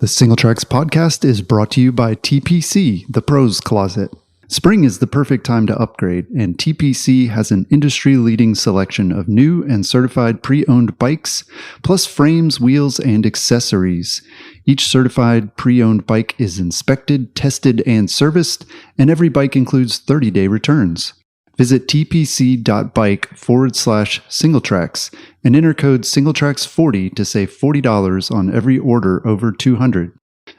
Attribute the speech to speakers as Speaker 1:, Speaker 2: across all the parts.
Speaker 1: The Single Tracks podcast is brought to you by TPC, the Pros Closet. Spring is the perfect time to upgrade, and TPC has an industry-leading selection of new and certified pre-owned bikes, plus frames, wheels, and accessories. Each certified pre-owned bike is inspected, tested, and serviced, and every bike includes 30-day returns. Visit tpc.bike/singletracks and enter code singletracks40 to save $40 on every order over $200.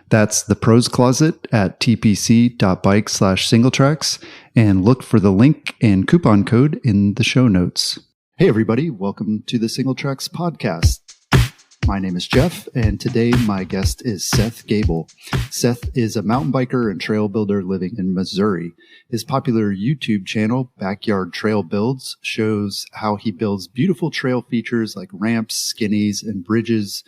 Speaker 1: That's the Pros Closet at tpc.bike/singletracks, and look for the link and coupon code in the show notes. Hey everybody, welcome to the Single Tracks podcast. My name is Jeff, and today my guest is Seth Gebel. Seth is a mountain biker and trail builder living in Missouri. His popular YouTube channel, Backyard Trail Builds, shows how he builds beautiful trail features like ramps, skinnies, and bridges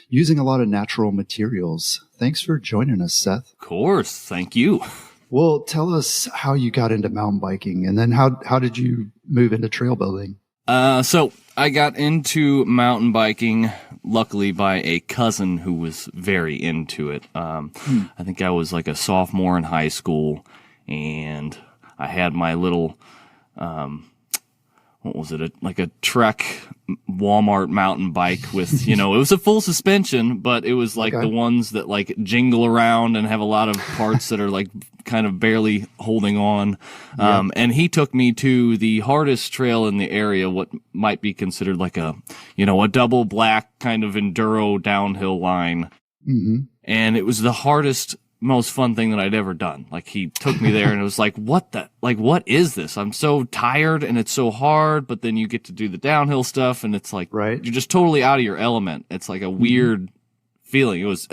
Speaker 1: using a lot of natural materials. Thanks for joining us, Seth.
Speaker 2: Of course. Thank you.
Speaker 1: Well, tell us how you got into mountain biking, and then how did you move into trail building?
Speaker 2: So I got into mountain biking, luckily by a cousin who was very into it. I think I was like a sophomore in high school, and I had my little, what was it? Like a Trek Walmart mountain bike with, it was a full suspension, but it was like the ones that like jingle around and have a lot of parts that are like kind of barely holding on. And he took me to the hardest trail in the area, what might be considered like a double black kind of enduro downhill line. Mm-hmm. And it was the hardest, most fun thing that I'd ever done. Like, he took me there and it was like, what is this? I'm so tired and it's so hard, but then you get to do the downhill stuff and it's like, you're just totally out of your element. It's like a weird feeling. It was,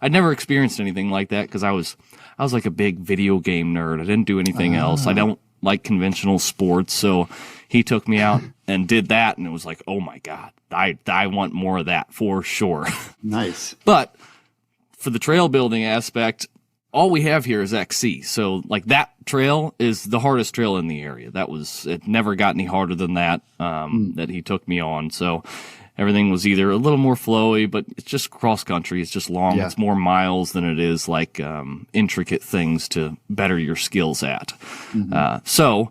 Speaker 2: I'd never experienced anything like that because I was like a big video game nerd. I didn't do anything else. I don't like conventional sports. So he took me out and did that. And it was like, oh my God, I want more of that for sure.
Speaker 1: Nice.
Speaker 2: But for the trail building aspect, all we have here is XC. So like that trail is the hardest trail in the area. It never got any harder than that, that he took me on. So everything was either a little more flowy, but it's just cross country. It's just long. Yeah. It's more miles than it is like, intricate things to better your skills at. Mm-hmm. So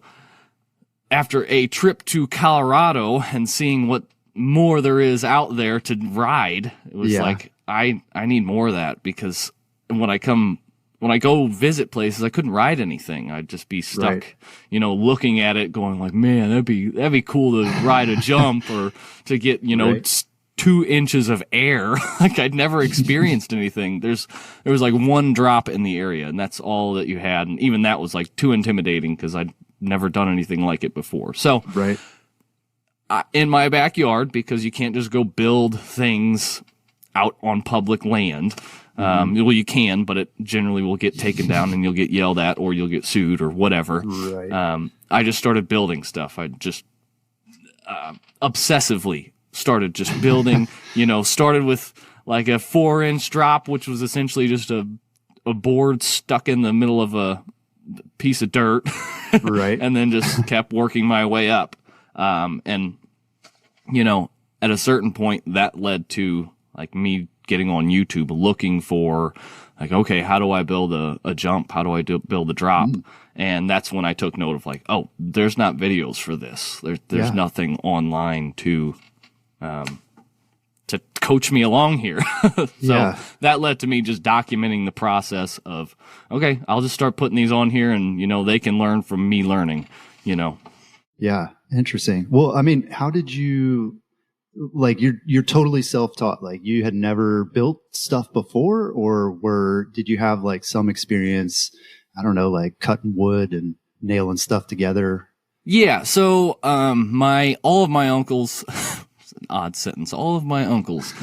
Speaker 2: after a trip to Colorado and seeing what more there is out there to ride, it was like, I need more of that, because when I go visit places, I couldn't ride anything. I'd just be stuck, looking at it going like, man, that'd be cool to ride a jump or to get, 2 inches of air. Like, I'd never experienced anything. There was like one drop in the area, and that's all that you had. And even that was like too intimidating because I'd never done anything like it before. So in my backyard, because you can't just go build things out on public land. Well, you can, but it generally will get taken down and you'll get yelled at or you'll get sued or whatever. Right. I just started building stuff. I just obsessively started just building, started with like a 4-inch drop, which was essentially just a board stuck in the middle of a piece of dirt. Right. And then just kept working my way up. And at a certain point that led to like me getting on YouTube looking for like, okay, how do I build a jump? How do I build a drop? And that's when I took note of like, oh, there's not videos for this. There's nothing online to coach me along here. So that led to me just documenting the process of, okay, I'll just start putting these on here and, they can learn from me learning,
Speaker 1: Yeah. Interesting. Well, I mean, how did you, like, you're totally self-taught, like you had never built stuff before, or did you have like some experience, I don't know, like cutting wood and nailing stuff together? Yeah.
Speaker 2: So, all of my uncles, it's an odd sentence, all of my uncles,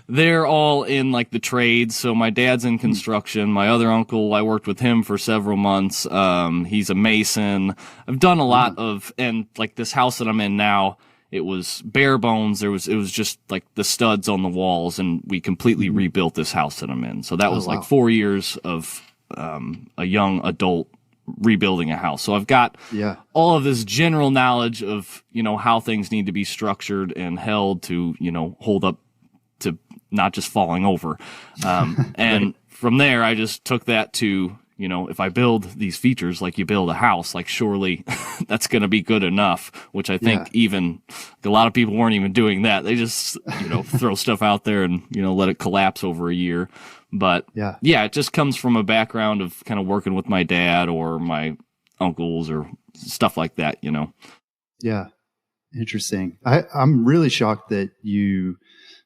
Speaker 2: they're all in like the trades. So my dad's in construction. My other uncle, I worked with him for several months. He's a mason. I've done a lot and like this house that I'm in now, it was bare bones. It was just like the studs on the walls, and we completely rebuilt this house that I'm in. So that was like 4 years of a young adult rebuilding a house. So I've got all of this general knowledge of, how things need to be structured and held to, hold up to not just falling over. And from there, I just took that to, you know, if I build these features like you build a house, like surely that's going to be good enough, which I think even a lot of people weren't even doing that. They just, you know, throw stuff out there and, you know, let it collapse over a year. But yeah, it just comes from a background of kind of working with my dad or my uncles or stuff like that, you know?
Speaker 1: Yeah. Interesting. I'm really shocked that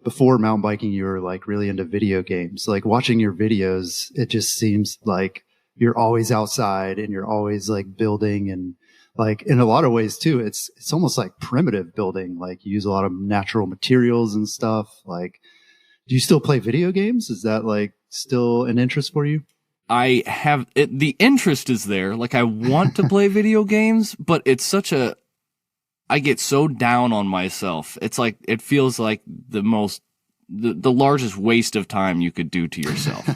Speaker 1: before mountain biking, you were like really into video games. Like watching your videos, it just seems like you're always outside and you're always like building, and like in a lot of ways too, it's almost like primitive building. Like you use a lot of natural materials and stuff. Like, do you still play video games? Is that like still an interest for you?
Speaker 2: I have it. The interest is there. Like I want to play video games, but it's I get so down on myself. It's like, it feels like the largest waste of time you could do to yourself.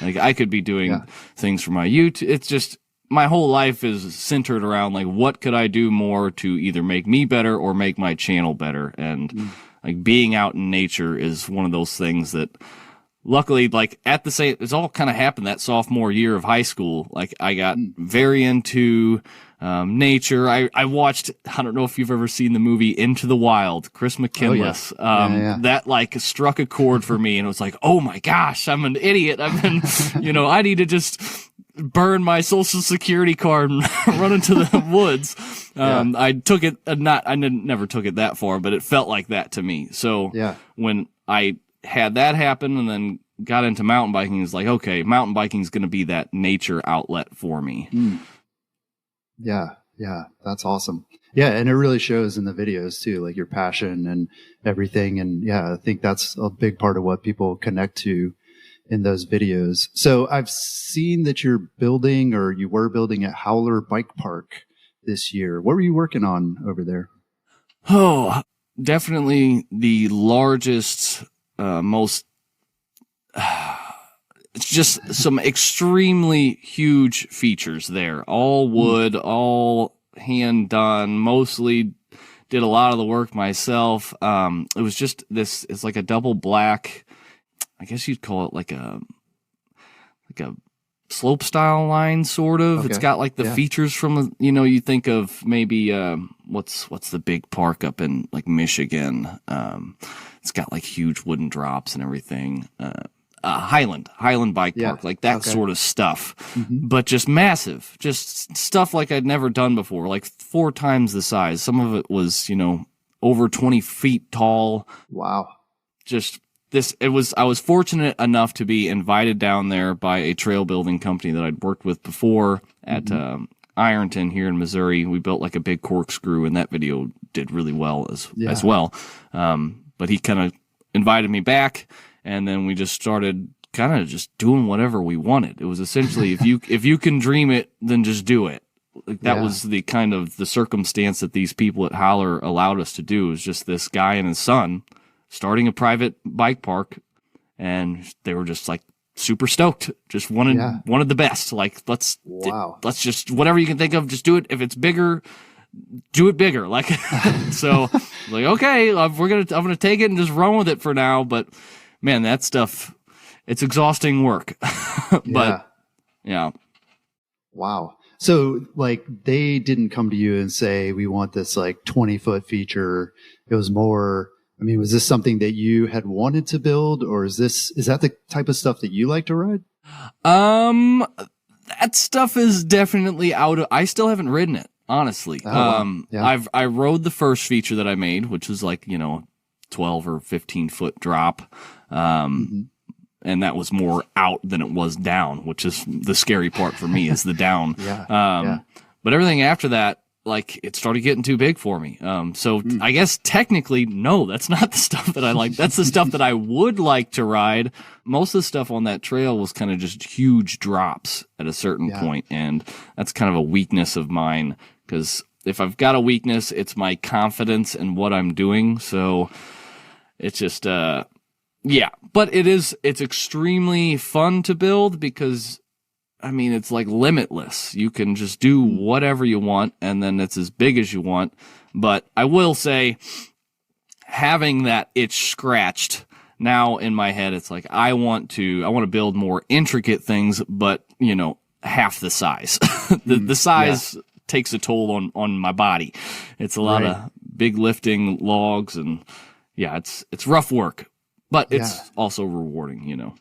Speaker 2: Like I could be doing things for my YouTube. It's just, my whole life is centered around like, what could I do more to either make me better or make my channel better? And like being out in nature is one of those things that luckily, like at the same, it's all kind of happened that sophomore year of high school. Like I got very into nature. I watched, I don't know if you've ever seen the movie Into the Wild, Chris McKinless. That like struck a chord for me, and it was like, oh my gosh, I'm an idiot. I've been, you know, I need to just burn my social security card and run into the woods. I took it, I never took it that far, but it felt like that to me. So when I had that happen and then got into mountain biking, it's like, okay, mountain biking is going to be that nature outlet for me.
Speaker 1: Yeah. That's awesome. Yeah. And it really shows in the videos too, like your passion and everything. And yeah, I think that's a big part of what people connect to in those videos. So I've seen that you're building, or you were building, at Howler Bike Park this year. What were you working on over there?
Speaker 2: Oh, definitely the largest, most, it's just some extremely huge features there. All wood, all hand done, mostly did a lot of the work myself. It was just this, it's like a double black, I guess you'd call it like a slope style line, sort of. Okay. It's got like the features from, you know, you think of maybe, what's the big park up in like Michigan? It's got like huge wooden drops and everything. Highland Bike Park, like that sort of stuff, but just massive, just stuff like I'd never done before, like 4 times the size. Some of it was, you know, over 20 feet tall. Wow. Just this, I was fortunate enough to be invited down there by a trail building company that I'd worked with before at, Ironton here in Missouri. We built like a big corkscrew, and that video did really well as well. But he kind of invited me back, and then we just started kind of just doing whatever we wanted. It was essentially, if you can dream it, then just do it. Like that was the kind of the circumstance that these people at Howler allowed us to do. It was just this guy and his son starting a private bike park, and they were just like super stoked. Just wanted the best. Like let's just, whatever you can think of, just do it. If it's bigger, do it bigger. Like so, like okay, I'm gonna take it and just run with it for now. But man, that stuff, it's exhausting work. But yeah. Wow.
Speaker 1: So like they didn't come to you and say, we want this like 20-foot feature. It was more, I mean, was this something that you had wanted to build, or is that the type of stuff that you like to ride?
Speaker 2: That stuff is definitely I still haven't ridden it, honestly. I rode the first feature that I made, which was like, you know, 12 or 15 foot drop. And that was more out than it was down, which is the scary part for me, is the down. But everything after that, like, it started getting too big for me. So I guess technically, no, that's not the stuff that I like. That's the stuff that I would like to ride. Most of the stuff on that trail was kind of just huge drops at a certain point, and that's kind of a weakness of mine, because if I've got a weakness, it's my confidence in what I'm doing. So it's just, but it's extremely fun to build, because I mean, it's like limitless. You can just do whatever you want, and then it's as big as you want. But I will say, having that itch scratched now in my head, it's like, I want to build more intricate things, but, you know, half the size. The size takes a toll on my body. It's a lot of big lifting logs, and it's rough work, but it's also rewarding, you know.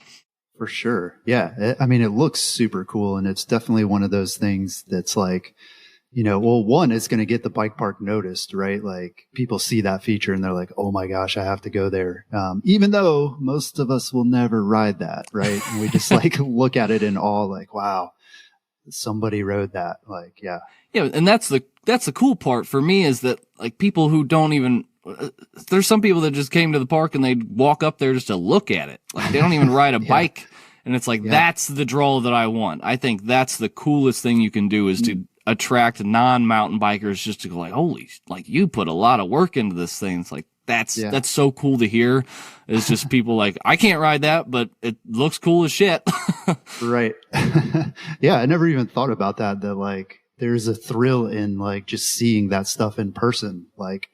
Speaker 1: For sure. Yeah. I mean, it looks super cool, and it's definitely one of those things that's like, you know, well, one, it's going to get the bike park noticed, right? Like people see that feature and they're like, oh my gosh, I have to go there. Even though most of us will never ride that, right? And we just like look at it in awe, like, wow, somebody rode that. Like, yeah.
Speaker 2: Yeah. And that's the cool part for me, is that like people who don't even, there's some people that just came to the park and they'd walk up there just to look at it. Like they don't even ride a bike. And it's like, that's the draw that I want. I think that's the coolest thing you can do, is to attract non-mountain bikers, just to go like, holy, like you put a lot of work into this thing. It's like, that's so cool to hear. It's just people like, I can't ride that, but it looks cool as shit.
Speaker 1: Right. Yeah. I never even thought about that like there's a thrill in like just seeing that stuff in person. Like,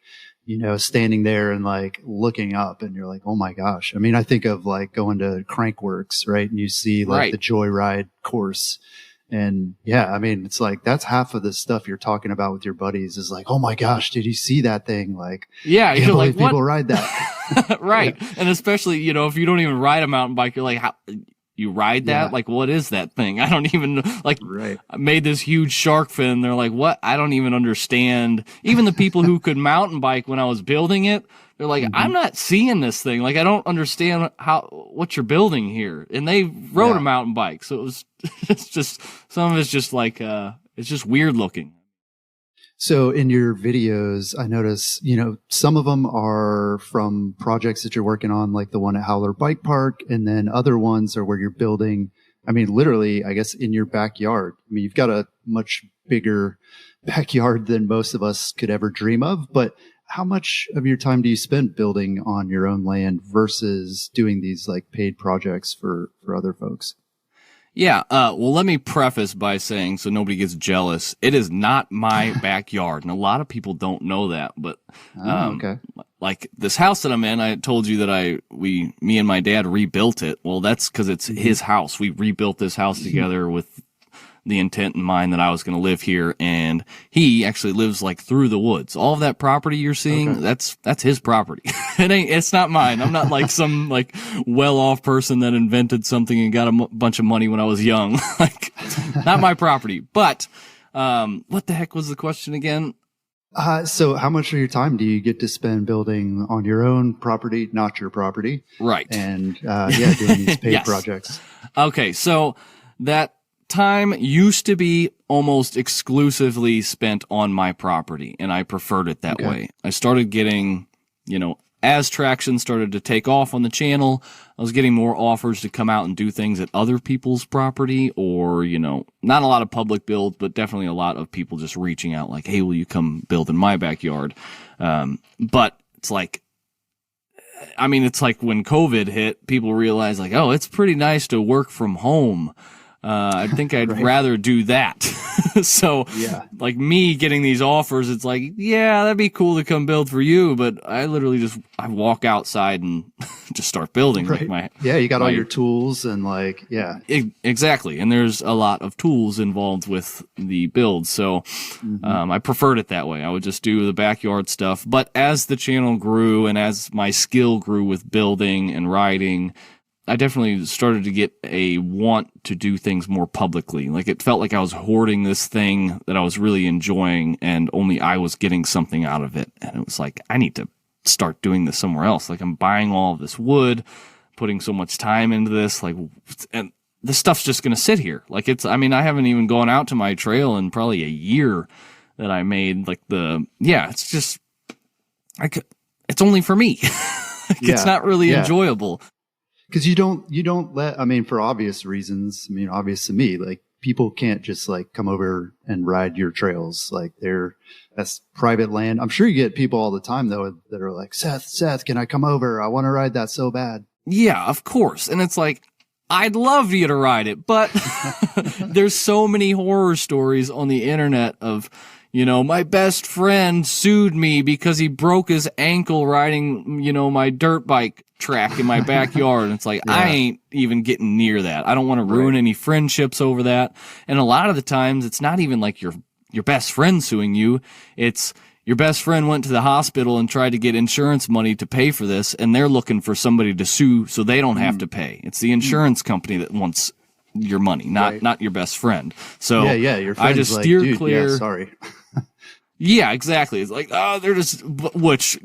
Speaker 1: you know, standing there and like looking up and you're like, oh my gosh. I mean, I think of like going to Crankworks, right? And you see like the Joyride course. And yeah, I mean, it's like, that's half of the stuff you're talking about with your buddies is like, oh my gosh, did you see that thing? Like,
Speaker 2: yeah,
Speaker 1: you're like, people
Speaker 2: what?
Speaker 1: ride that.
Speaker 2: Right. Yeah. And especially, you know, if you don't even ride a mountain bike, you're like, how you ride that? Like, what is that thing? I don't even like, I made this huge shark fin. They're like, what? I don't even understand. Even the people who could mountain bike when I was building it, they're like, I'm not seeing this thing. Like, I don't understand what you're building here. And they rode a mountain bike. So it's just, some of it's just like, it's just weird looking.
Speaker 1: So in your videos, I notice, you know, some of them are from projects that you're working on, like the one at Howler Bike Park, and then other ones are where you're building, I mean, literally, I guess, in your backyard. I mean, you've got a much bigger backyard than most of us could ever dream of, but how much of your time do you spend building on your own land versus doing these like paid projects for other folks?
Speaker 2: Yeah. Well, let me preface by saying, so nobody gets jealous, it is not my backyard. And a lot of people don't know that, but, like this house that I'm in, I told you that me and my dad rebuilt it. Well, that's cause it's his house. We rebuilt this house together with the intent in mind that I was going to live here, and he actually lives like through the woods. All of that property you're seeing, that's his property. It's not mine. I'm not like some like well-off person that invented something and got a bunch of money when I was young. Like, not my property. But what the heck was the question again?
Speaker 1: So how much of your time do you get to spend building on your own property, not your property?
Speaker 2: Right.
Speaker 1: And doing these paid projects. Okay,
Speaker 2: so that time used to be almost exclusively spent on my property, and I preferred it that way. I started getting, you know, as traction started to take off on the channel, I was getting more offers to come out and do things at other people's property, or, you know, not a lot of public build, but definitely a lot of people just reaching out like, hey, will you come build in my backyard? But it's like, I mean, it's like when COVID hit, people realized like, oh, it's pretty nice to work from home. I think I'd rather do that. So like me getting these offers, it's like, yeah, that'd be cool to come build for you. But I literally I walk outside and just start building. Like
Speaker 1: you got all your tools and like,
Speaker 2: exactly. And there's a lot of tools involved with the build. So, I preferred it that way. I would just do the backyard stuff. But as the channel grew and as my skill grew with building and riding, I definitely started to get a want to do things more publicly. Like it felt like I was hoarding this thing that I was really enjoying and only I was getting something out of it. And it was like, I need to start doing this somewhere else. Like I'm buying all of this wood, putting so much time into this, like, and this stuff's just going to sit here. Like I haven't even gone out to my trail in probably a year that I made like it's just, it's only for me. It's not really enjoyable.
Speaker 1: Because you don't let, I mean, for obvious reasons, I mean, obvious to me, like people can't just like come over and ride your trails. Like that's private land. I'm sure you get people all the time though that are like, Seth, can I come over? I want to ride that so bad.
Speaker 2: Yeah, of course. And it's like, I'd love you to ride it, but there's so many horror stories on the internet of, my best friend sued me because he broke his ankle riding, my dirt bike track in my backyard. And it's like, I ain't even getting near that. I don't want to ruin any friendships over that. And a lot of the times it's not even like your best friend suing you. It's your best friend went to the hospital and tried to get insurance money to pay for this, and they're looking for somebody to sue so they don't have to pay. It's the insurance company that wants your money, not your best friend. So
Speaker 1: your
Speaker 2: I just steer
Speaker 1: like,
Speaker 2: clear.
Speaker 1: Yeah, sorry.
Speaker 2: Yeah, exactly. It's like, they're just, which,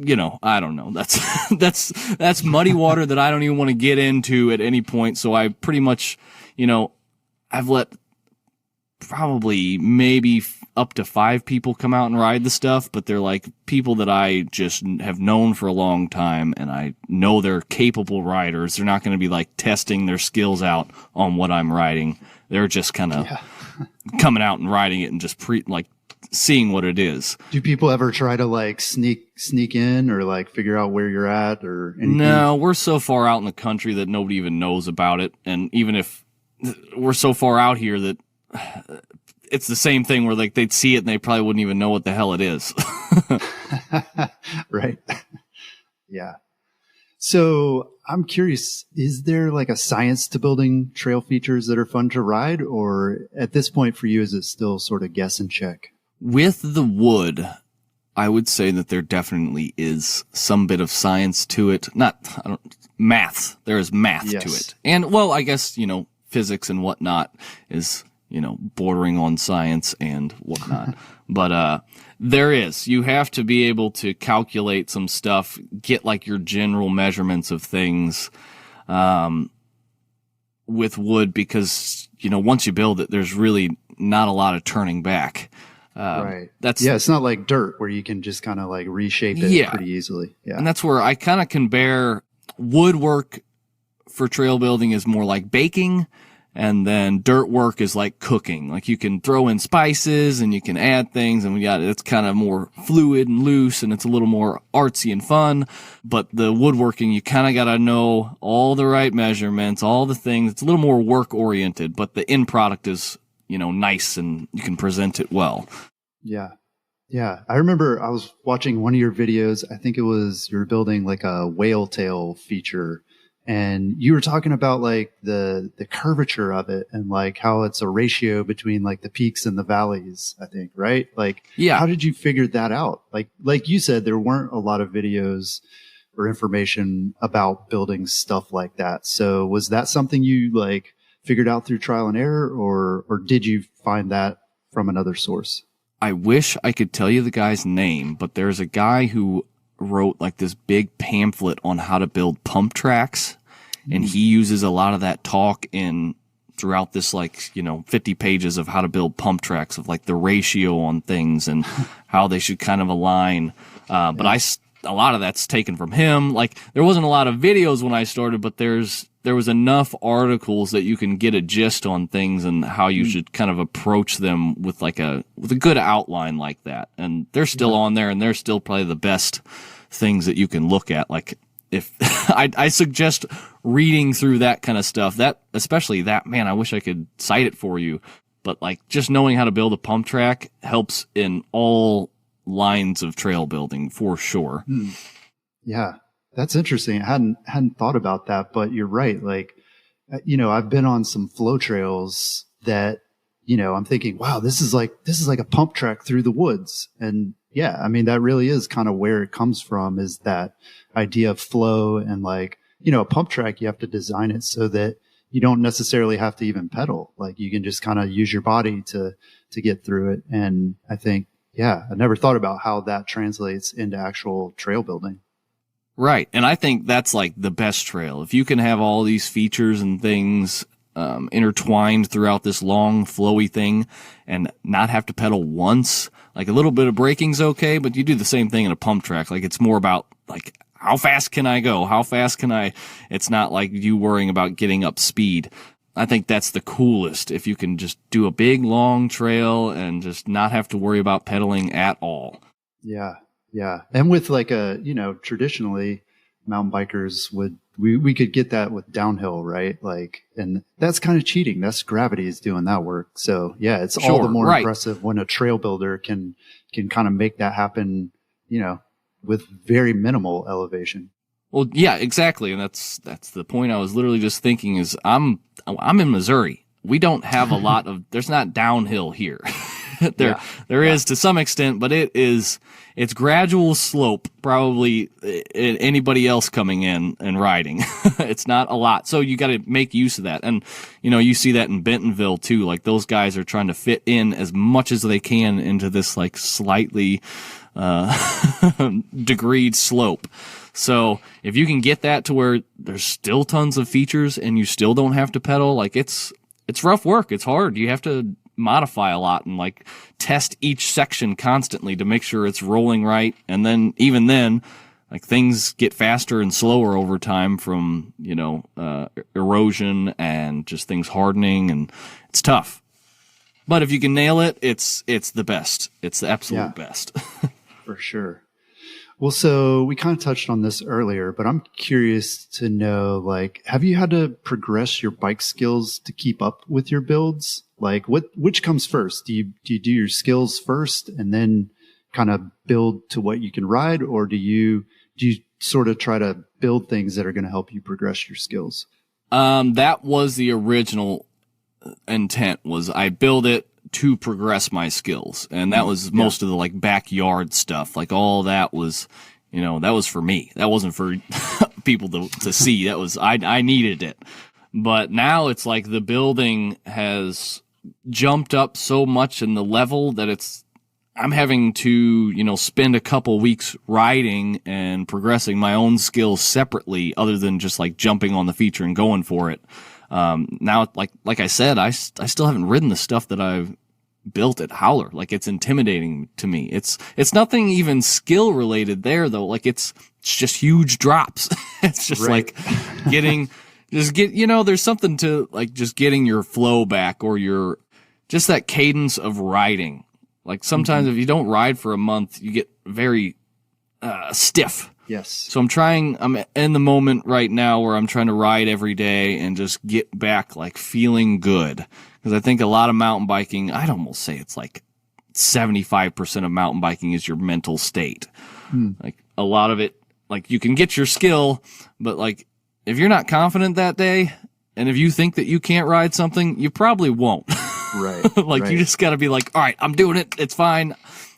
Speaker 2: I don't know. That's muddy water that I don't even want to get into at any point. So I pretty much, I've let probably maybe up to 5 people come out and ride the stuff, but they're like people that I just have known for a long time, and I know they're capable riders. They're not going to be like testing their skills out on what I'm riding. They're just kind of coming out and riding it and just seeing what it is.
Speaker 1: Do people ever try to like sneak in or like figure out where you're at or anything?
Speaker 2: No, we're so far out in the country that nobody even knows about it. And even if we're so far out here that it's the same thing where like they'd see it and they probably wouldn't even know what the hell it is.
Speaker 1: Right. Yeah. So I'm curious, is there like a science to building trail features that are fun to ride, or at this point for you, is it still sort of guess and check?
Speaker 2: With the wood, I would say that there definitely is some bit of science to it. Math. There is math to it. And, well, I guess, physics and whatnot is, bordering on science and whatnot. But, there is. You have to be able to calculate some stuff, get like your general measurements of things, with wood because, once you build it, there's really not a lot of turning back.
Speaker 1: Right. It's not like dirt where you can just kind of like reshape it pretty easily. Yeah.
Speaker 2: And that's where I kind of can bear woodwork for trail building is more like baking, and then dirt work is like cooking. Like you can throw in spices and you can add things, and it's kind of more fluid and loose, and it's a little more artsy and fun. But the woodworking, you kind of got to know all the right measurements, all the things. It's a little more work oriented, but the end product is nice and you can present it well.
Speaker 1: Yeah. Yeah. I remember I was watching one of your videos. I think it was you were building like a whale tail feature, and you were talking about like the curvature of it and like how it's a ratio between like the peaks and the valleys, I think, right? Like, how did you figure that out? Like you said, there weren't a lot of videos or information about building stuff like that. So was that something you like figured out through trial and error, or did you find that from another source?
Speaker 2: I wish I could tell you the guy's name, but there's a guy who wrote like this big pamphlet on how to build pump tracks, and he uses a lot of that talk throughout this 50 pages of how to build pump tracks, of like the ratio on things and how they should kind of align. But a lot of that's taken from him. Like there wasn't a lot of videos when I started, but there was enough articles that you can get a gist on things and how you should kind of approach them with a good outline like that. And they're still on there, and they're still probably the best things that you can look at. Like if I suggest reading through that kind of stuff, especially that, man, I wish I could cite it for you, but like just knowing how to build a pump track helps in all lines of trail building for sure.
Speaker 1: Yeah. That's interesting. I hadn't thought about that, but you're right. Like, I've been on some flow trails that, I'm thinking, wow, this is like a pump track through the woods. And yeah, I mean, that really is kind of where it comes from, is that idea of flow. And like, a pump track, you have to design it so that you don't necessarily have to even pedal. Like you can just kind of use your body to get through it. And I think, I never thought about how that translates into actual trail building.
Speaker 2: Right. And I think that's like the best trail. If you can have all these features and things intertwined throughout this long, flowy thing and not have to pedal once, like a little bit of braking's okay, but you do the same thing in a pump track. Like it's more about like, how fast can I go? How fast can I? It's not like you worrying about getting up speed. I think that's the coolest, if you can just do a big, long trail and just not have to worry about pedaling at all.
Speaker 1: Yeah. Yeah. And with like traditionally, mountain bikers we could get that with downhill, right? Like, and that's kind of cheating. That's gravity is doing that work. So yeah, it's all the more impressive when a trail builder can kind of make that happen, with very minimal elevation.
Speaker 2: Well, yeah, exactly. And that's the point I was literally just thinking is I'm in Missouri. We don't have a lot of, there's not downhill here. There is to some extent, but it's gradual slope, probably anybody else coming in and riding. It's not a lot. So you got to make use of that. And, you see that in Bentonville too. Like those guys are trying to fit in as much as they can into this like slightly, degreed slope. So if you can get that to where there's still tons of features and you still don't have to pedal, like it's rough work. It's hard. You have to modify a lot and like test each section constantly to make sure it's rolling right. And then even then, like things get faster and slower over time from, erosion and just things hardening, and it's tough. But if you can nail it, it's the best. It's the absolute best.
Speaker 1: For sure. Well, so we kind of touched on this earlier, but I'm curious to know, like, have you had to progress your bike skills to keep up with your builds? Like, which comes first? Do you do your skills first and then kind of build to what you can ride, or do you sort of try to build things that are going to help you progress your skills?
Speaker 2: That was the original intent, was I build it to progress my skills. And that was most of the like backyard stuff. Like all that was, that was for me. That wasn't for people to see. That was, I needed it. But now it's like the building has jumped up so much in the level that I'm having to, spend a couple weeks riding and progressing my own skills separately, other than just like jumping on the feature and going for it. Now, like I said, I still haven't ridden the stuff that I've built at Howler. Like it's intimidating to me. It's nothing even skill related there though. Like it's just huge drops. It's just like there's something to like just getting your flow back, or just that cadence of riding. Like sometimes if you don't ride for a month, you get very, stiff.
Speaker 1: Yes.
Speaker 2: So I'm in the moment right now where I'm trying to ride every day and just get back like feeling good. Because I think a lot of mountain biking, I'd almost say it's like 75% of mountain biking is your mental state. Like a lot of it, like you can get your skill, but like if you're not confident that day, and if you think that you can't ride something, you probably won't.
Speaker 1: Right.
Speaker 2: You just got to be like, all right, I'm doing it. It's fine.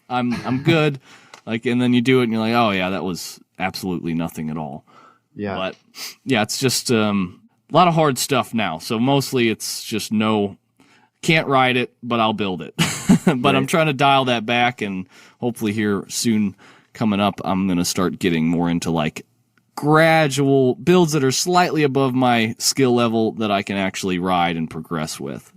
Speaker 2: I'm good. Like, and then you do it and you're like, oh yeah, that was absolutely nothing at all.
Speaker 1: Yeah.
Speaker 2: But yeah, it's just, a lot of hard stuff now. So mostly it's just can't ride it, but I'll build it. But I'm trying to dial that back, and hopefully here soon coming up, I'm going to start getting more into like gradual builds that are slightly above my skill level that I can actually ride and progress with.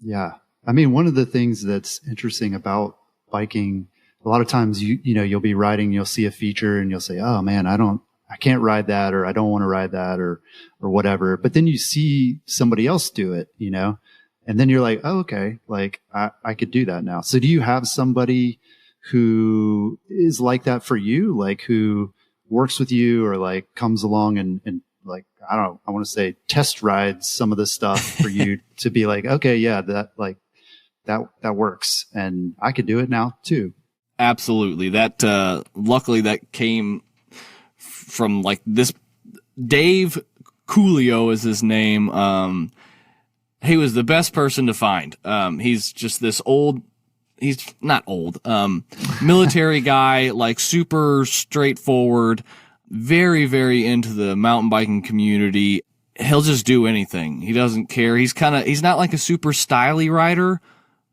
Speaker 1: Yeah. I mean, one of the things that's interesting about biking, a lot of times you'll be riding, you'll see a feature and you'll say, oh man, I can't ride that, or I don't want to ride that, or whatever. But then you see somebody else do it, and then you're like, oh, okay, like I could do that now. So do you have somebody who is like that for you, like who works with you, or like comes along and like, I want to say test rides some of the stuff for you to be like, okay, yeah, that works and I could do it now too.
Speaker 2: Absolutely. That, luckily that came from like this Dave Coolio is his name. He was the best person to find. He's just this he's not old, military guy, like super straightforward, very, very into the mountain biking community. He'll just do anything. He doesn't care. He's not like a super styly rider,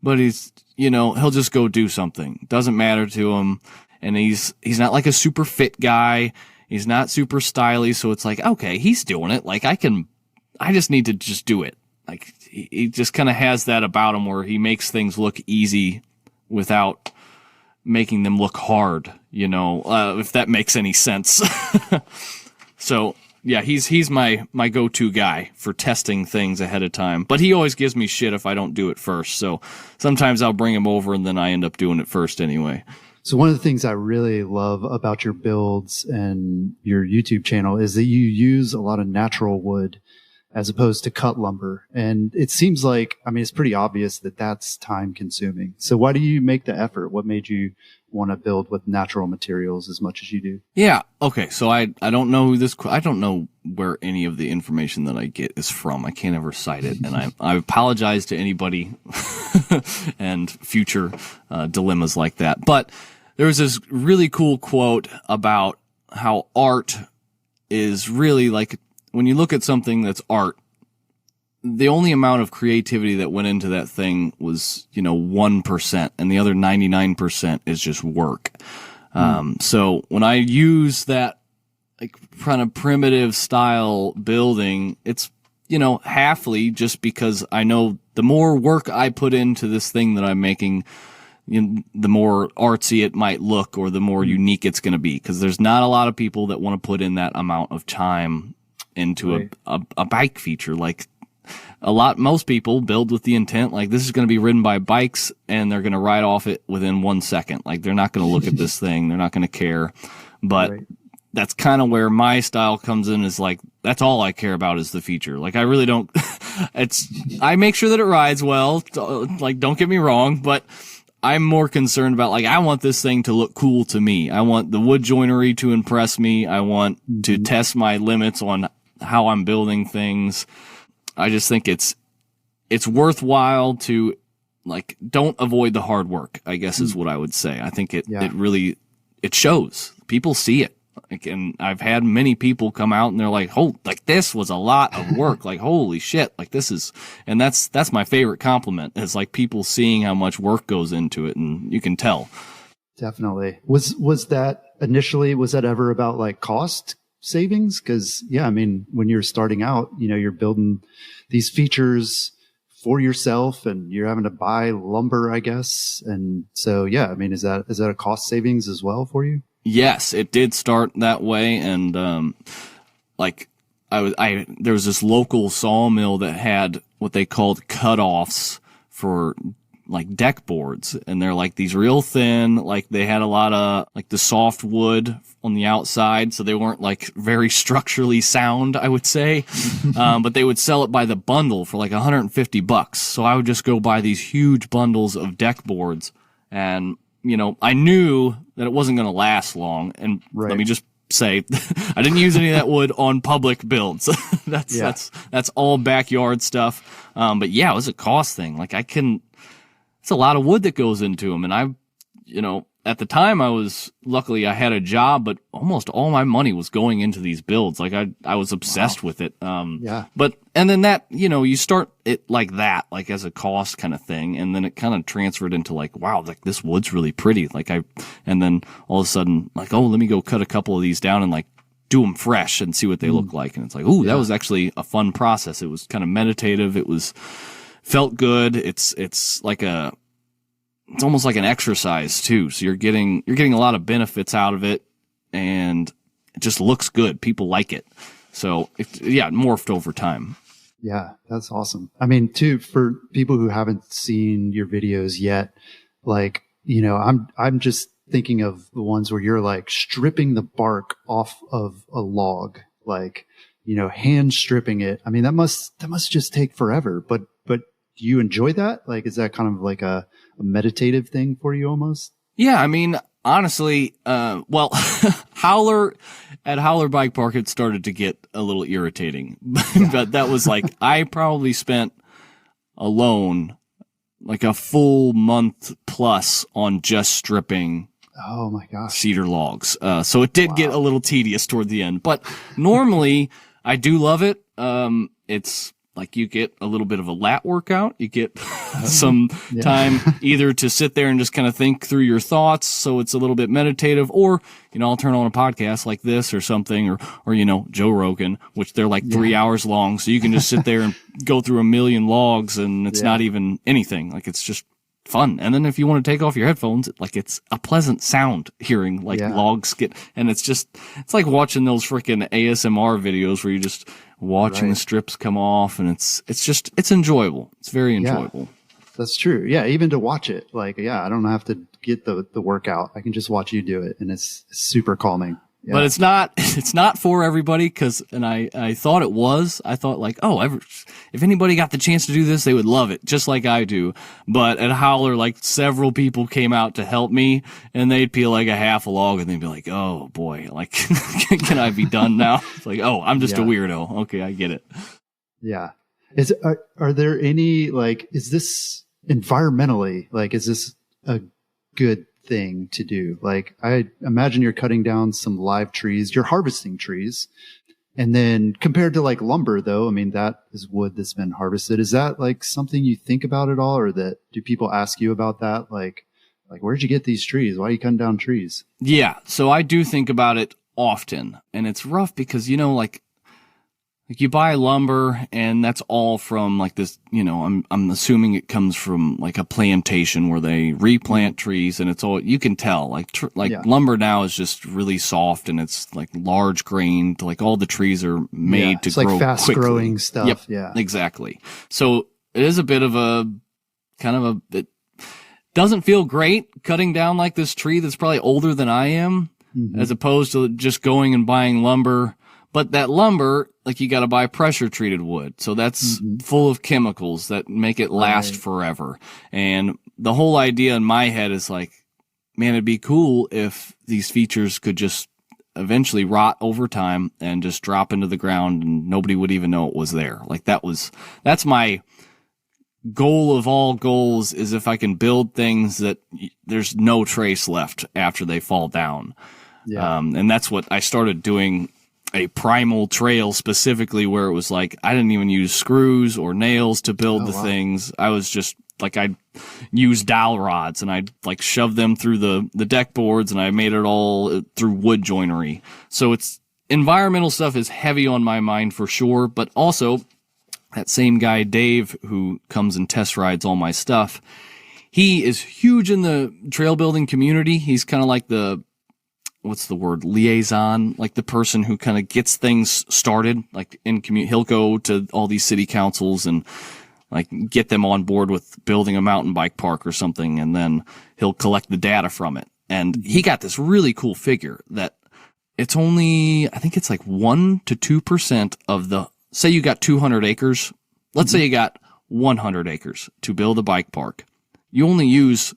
Speaker 2: but he'll just go do something. Doesn't matter to him. And he's not like a super fit guy. He's not super stylish, so it's like, okay, he's doing it. Like I just need to just do it. Like he just kind of has that about him where he makes things look easy without making them look hard, if that makes any sense. So yeah, he's my go-to guy for testing things ahead of time, but he always gives me shit if I don't do it first. So sometimes I'll bring him over and then I end up doing it first anyway.
Speaker 1: So one of the things I really love about your builds and your YouTube channel is that you use a lot of natural wood as opposed to cut lumber. And it seems like, I mean, it's pretty obvious that that's time consuming. So why do you make the effort? What made you want to build with natural materials as much as you do?
Speaker 2: Yeah. Okay. So I don't know I don't know where any of the information that I get is from. I can't ever cite it. And I apologize to anybody and future dilemmas like that. But there was this really cool quote about how art is really like, when you look at something that's art, the only amount of creativity that went into that thing was, 1%, and the other 99% is just work. So when I use that like kind of primitive style building, it's, halfly just because I know the more work I put into this thing that I'm making, the more artsy it might look or the more unique it's going to be. Because there's not a lot of people that want to put in that amount of time into a bike feature. Like most people build with the intent, like this is going to be ridden by bikes and they're going to ride off it within 1 second. Like they're not going to look at this thing. They're not going to care. But that's kind of where my style comes in, is like, that's all I care about is the feature. Like I really don't, I make sure that it rides well. Like, don't get me wrong, but I'm more concerned about, like, I want this thing to look cool to me. I want the wood joinery to impress me. I want to test my limits on how I'm building things. I just think it's worthwhile to, like, don't avoid the hard work, I guess is what I would say. I think it really shows. People see it. Like, and I've had many people come out and they're like, "Oh, like this was a lot of work." Like, holy shit. Like this is, and that's my favorite compliment, is like people seeing how much work goes into it, and you can tell.
Speaker 1: Definitely. Was that initially, was that ever about like cost savings? Cause I mean, when you're starting out, you're building these features for yourself and you're having to buy lumber, I guess. And so, I mean, is that a cost savings as well for you?
Speaker 2: Yes, it did start that way. And, like there was this local sawmill that had what they called cutoffs for like deck boards, and they're like these real thin, like they had a lot of like the soft wood on the outside, so they weren't like very structurally sound, I would say. But they would sell it by the bundle for like $150. So I would just go buy these huge bundles of deck boards, and I knew that it wasn't going to last long. And let me just say, I didn't use any of that wood on public builds. That's all backyard stuff. But it was a cost thing. Like it's a lot of wood that goes into them. And at the time luckily I had a job, but almost all my money was going into these builds. Like I was obsessed with it. But, and then that, you start it like that, like as a cost kind of thing. And then it kind of transferred into like, wow, like this wood's really pretty. And then all of a sudden like, oh, let me go cut a couple of these down and like do them fresh and see what they look like. And it's like, ooh, that was actually a fun process. It was kind of meditative. Felt good. It's almost like an exercise too. So you're getting a lot of benefits out of it, and it just looks good. People like it. So it morphed over time.
Speaker 1: Yeah, that's awesome. I mean, too, for people who haven't seen your videos yet, like, I'm just thinking of the ones where you're like stripping the bark off of a log, like, hand stripping it. I mean, that must just take forever, but do you enjoy that? Like, is that kind of like a meditative thing for you almost? Yeah,
Speaker 2: I mean, honestly, Howler Bike Park had started to get a little irritating, but that was like, I probably spent alone like a full month plus on just stripping.
Speaker 1: Oh my gosh.
Speaker 2: Cedar logs. So it did get a little tedious toward the end, but normally I do love it. It's like you get a little bit of a lat workout. You get some time either to sit there and just kind of think through your thoughts. So it's a little bit meditative, or, I'll turn on a podcast like this or something, or, Joe Rogan, which they're like 3 hours long. So you can just sit there and go through a million logs, and it's not even anything. Like, it's just fun. And then if you want to take off your headphones, like, it's a pleasant sound hearing like logs get, and it's like watching those freaking ASMR videos where you just watching the strips come off, and it's enjoyable. It's very enjoyable.
Speaker 1: That's true. Yeah. Even to watch it, like, yeah, I don't have to get the workout. I can just watch you do it, and it's super calming. Yeah.
Speaker 2: But it's not for everybody, and I thought it was. I thought like, if anybody got the chance to do this, they would love it, just like I do. But at Howler, like, several people came out to help me, and they'd peel like a half a log, and they'd be like, oh boy, like, can I be done now? It's like, oh, I'm just a weirdo. Okay, I get it.
Speaker 1: Yeah. Are there any, like, is this environmentally, like, is this a good thing to do? Like, I imagine you're cutting down some live trees, you're harvesting trees, and then compared to like lumber, though, I mean, that is wood that's been harvested. Is that like something you think about at all, or do people ask you about that? Like where'd you get these trees? Why are you cutting down trees? Yeah,
Speaker 2: so I do think about it often, and it's rough because, you know, like you buy lumber, and that's all from like this, you know, I'm assuming it comes from like a plantation where they replant trees, and it's all, you can tell, like lumber now is just really soft, and it's like large grained, like all the trees are made to grow quickly.
Speaker 1: It's like fast growing stuff.
Speaker 2: Yep,
Speaker 1: yeah,
Speaker 2: exactly. So it is a bit of a kind of it doesn't feel great cutting down like this tree that's probably older than I am, as opposed to just going and buying lumber. But that lumber, like, you got to buy pressure treated wood. So that's full of chemicals that make it last forever. And the whole idea in my head is like, man, it'd be cool if these features could just eventually rot over time and just drop into the ground and nobody would even know it was there. Like, that's my goal of all goals, is if I can build things that there's no trace left after they fall down. Yeah. And that's what I started doing, a primal trail specifically, where it was like, I didn't even use screws or nails to build things. I was just like, I'd use dowel rods and I'd like shove them through the deck boards, and I made it all through wood joinery. So it's environmental stuff is heavy on my mind for sure. But also that same guy, Dave, who comes and test rides all my stuff, he is huge in the trail building community. He's kind of like liaison, like the person who kind of gets things started, like in community. He'll go to all these city councils and like get them on board with building a mountain bike park or something, and then he'll collect the data from it. And he got this really cool figure that it's only, I think it's like 1 to 2% of the, say you got 200 acres. Let's say you got 100 acres to build a bike park. You only use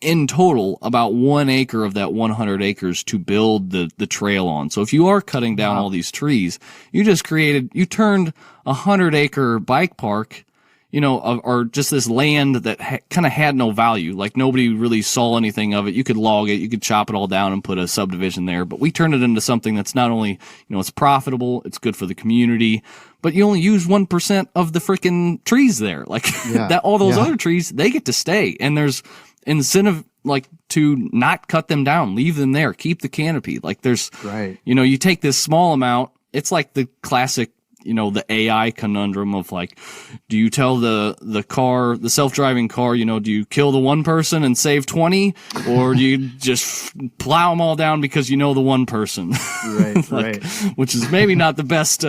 Speaker 2: in total about 1 acre of that 100 acres to build the trail on. So if you are cutting down all these trees, you turned 100-acre bike park, you know, or just this land that kind of had no value. Like, nobody really saw anything of it. You could log it, you could chop it all down and put a subdivision there, but we turned it into something that's not only, you know, it's profitable, it's good for the community, but you only use 1% of the freaking trees there. Like, all those other trees, they get to stay, and there's incentive, like, to not cut them down, leave them there, keep the canopy. Like, there's, you know, you take this small amount, it's like the classic, you know, the AI conundrum of like, do you tell the self-driving car, you know, do you kill the one person and save 20, or do you just plow them all down because you know the one person? Right. Which is maybe not the best